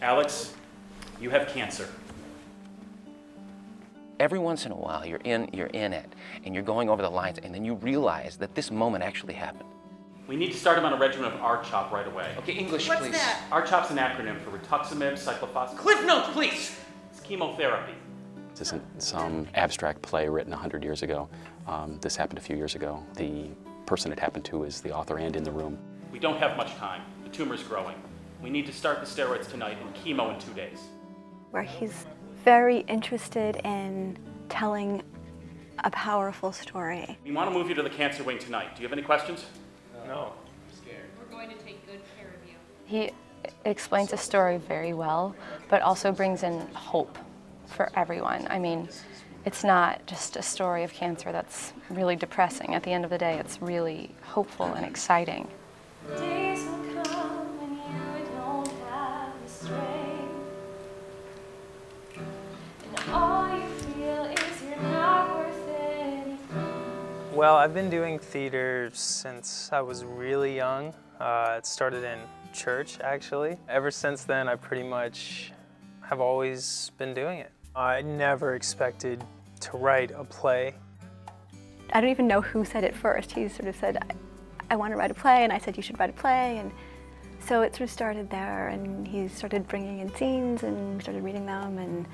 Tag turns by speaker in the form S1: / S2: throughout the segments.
S1: Alex, you have cancer.
S2: Every once in a while, you're in it, and you're going over the lines, and then you realize that this moment actually happened.
S1: We need to start him on a regimen of R-CHOP right away.
S2: Okay, English,
S3: What's
S2: please.
S3: that?
S1: R-CHOP's an acronym for rituximab, cyclophosphamide.
S3: Cliff notes, please!
S1: It's chemotherapy.
S4: This isn't some abstract play written 100 years ago. This happened a few years ago. The person it happened to is the author and in the room.
S1: We don't have much time. The tumor's growing. We need to start the steroids tonight and chemo in 2 days.
S5: Where he's very interested in telling a powerful story.
S1: We want to move you to the cancer wing tonight. Do you have any questions?
S6: No.
S7: I'm scared. We're going to take good care of you.
S8: He explains a story very well, but also brings in hope for everyone. I mean, it's not just a story of cancer that's really depressing. At the end of the day, it's really hopeful and exciting.
S9: Days will come when you don't have the strength, and all you feel is you're not worth anything.
S6: Well, I've been doing theater since I was really young. It started in church, actually. Ever since then, I pretty much have always been doing it. I never expected to write a play.
S5: I don't even know who said it first. He sort of said, I want to write a play, and I said, you should write a play. And so it sort of started there, and he started bringing in scenes, and we started reading them, and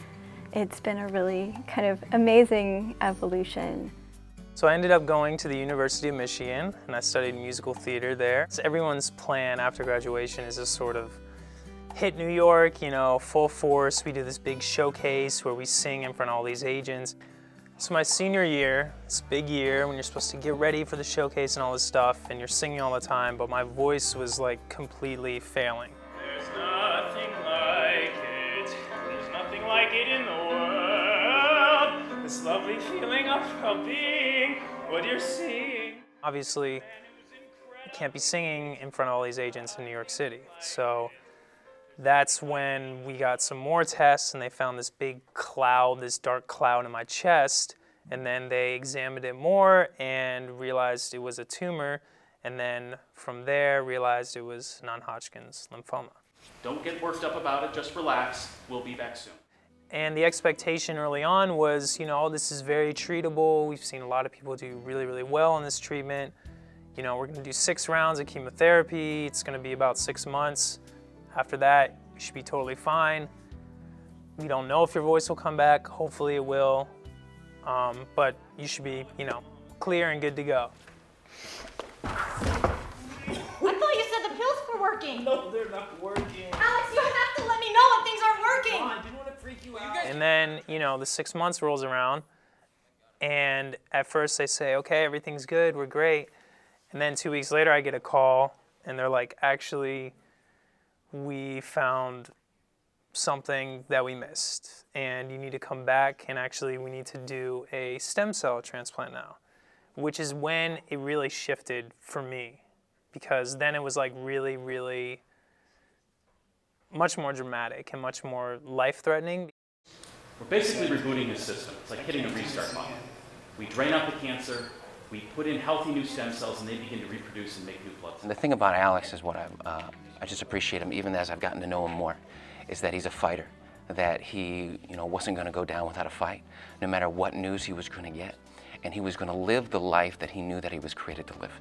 S5: it's been a really kind of amazing evolution.
S6: So I ended up going to the University of Michigan, and I studied musical theater there. So everyone's plan after graduation is to sort of hit New York, you know, full force. We do this big showcase where we sing in front of all these agents. So my senior year, this big year when you're supposed to get ready for the showcase and all this stuff, and you're singing all the time, but my voice was like completely failing.
S10: There's nothing like it. There's nothing like it in the world. This lovely feeling of being what you're seeing.
S6: Obviously, I can't be singing in front of all these agents in New York City. So that's when we got some more tests, and they found this big cloud, this dark cloud in my chest, and then they examined it more and realized it was a tumor, and then from there realized it was non-Hodgkin's lymphoma.
S1: Don't get worked up about it, just relax. We'll be back soon.
S6: And the expectation early on was, you know, this is very treatable. We've seen a lot of people do really, really well in this treatment. You know, we're gonna do 6 rounds of chemotherapy. It's gonna be about 6 months. After that, you should be totally fine. We don't know if your voice will come back. Hopefully it will. But you should be, you know, clear and good to go.
S9: I thought you said the pills were working.
S10: No, they're not working.
S9: Alex, you have to let me know when things aren't working.
S10: Come on, I didn't want to freak you out.
S6: And then, you know, the 6 months rolls around, and at first they say, okay, everything's good, we're great. And then 2 weeks later I get a call, and they're like, actually, we found something that we missed, and you need to come back, and actually we need to do a stem cell transplant now, which is when it really shifted for me, because then it was like really, really much more dramatic and much more life-threatening.
S1: We're basically rebooting his system. It's like hitting a restart button. We drain out the cancer, we put in healthy new stem cells, and they begin to reproduce and make new blood cells.
S2: And the thing about Alex is what I just appreciate him, even as I've gotten to know him more, is that he's a fighter, that he, you know, wasn't going to go down without a fight, no matter what news he was going to get, and he was going to live the life that he knew that he was created to live.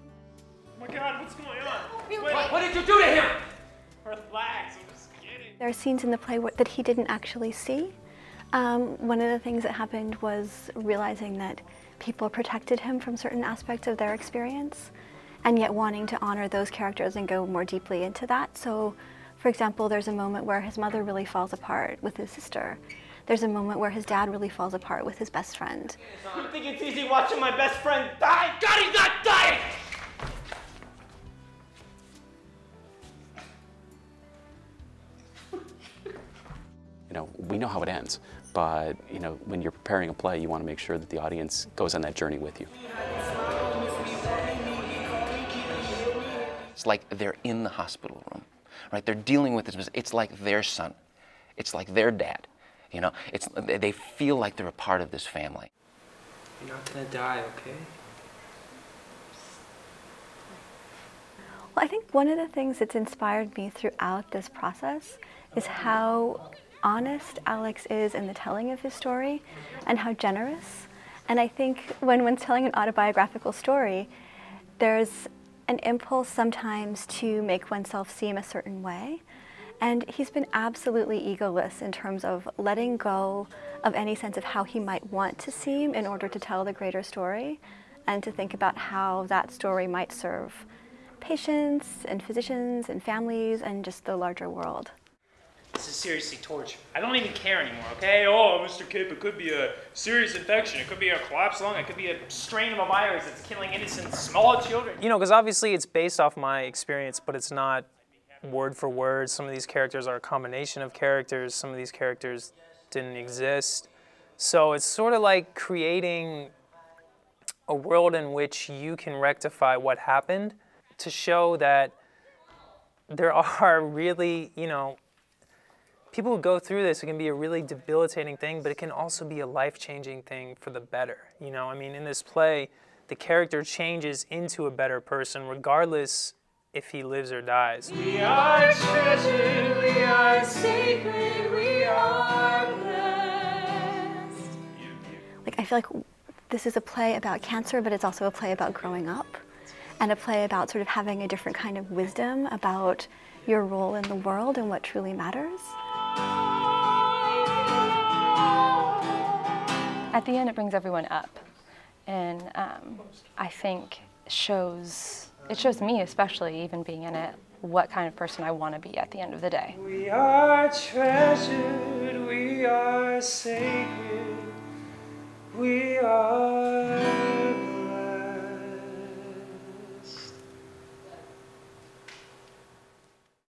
S10: Oh my God, what's going on?
S3: What did you do to him?
S10: Relax, I'm just kidding.
S5: There are scenes in the play that he didn't actually see. One of the things that happened was realizing that people protected him from certain aspects of their experience, and yet wanting to honor those characters and go more deeply into that. So, for example, there's a moment where his mother really falls apart with his sister. There's a moment where his dad really falls apart with his best friend.
S10: You think it's easy watching my best friend die? God, he's not dying!
S4: You know, we know how it ends, but, you know, when you're preparing a play, you want to make sure that the audience goes on that journey with you.
S2: It's like they're in the hospital room, right? They're dealing with this. It's like their son. It's like their dad. You know, they feel like they're a part of this family.
S6: You're not gonna die, okay?
S5: Well, I think one of the things that's inspired me throughout this process is how honest Alex is in the telling of his story and how generous. And I think when telling an autobiographical story, there's an impulse sometimes to make oneself seem a certain way. And he's been absolutely egoless in terms of letting go of any sense of how he might want to seem in order to tell the greater story, and to think about how that story might serve patients and physicians and families and just the larger world.
S10: This is seriously torture. I don't even care anymore, okay? Oh, Mr. Kip, it could be a serious infection. It could be a collapsed lung. It could be a strain of a virus that's killing innocent small children.
S6: You know, because obviously it's based off my experience, but it's not word for word. Some of these characters are a combination of characters. Some of these characters didn't exist. So it's sort of like creating a world in which you can rectify what happened to show that there are really, you know, people who go through this, it can be a really debilitating thing, but it can also be a life-changing thing for the better. You know, I mean, in this play, the character changes into a better person regardless if he lives or dies.
S10: We are treasured, we are sacred, we are blessed.
S5: Like, I feel like this is a play about cancer, but it's also a play about growing up, and a play about sort of having a different kind of wisdom about your role in the world and what truly matters.
S8: At the end, it brings everyone up, and I think it shows me, especially even being in it, what kind of person I want to be at the end of the day.
S10: We are treasured, we are sacred, we are